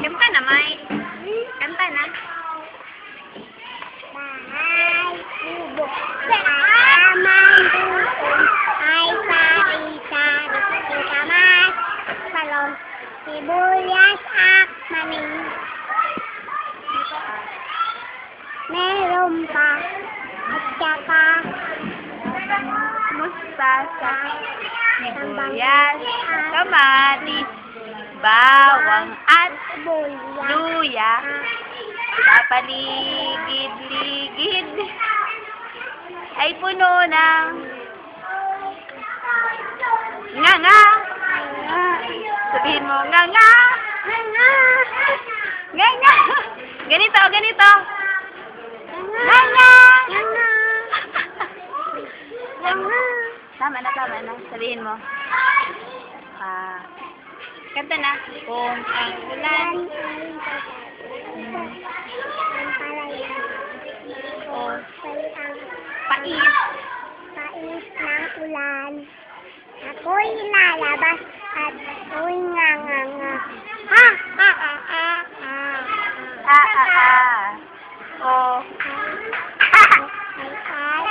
Kanta na, May. Kanta na. Bahay, kubo, halaman, dukong, ay sari-sari, singkamas, salon, sibuyas, akmaning. Meron pa, at saka, Mustasa, sibuyas, kamatis, bawang at luya. Papaligid-ligid ay puno ng nga. Sabihin mo, nga. Nga. Ganito. Nga. Tama na. Sabihin mo. Kanta na. Kung ang ulan. Pais ng ulan. Ako'y lalabas at ako'y nga. Ha! Oh. Ay,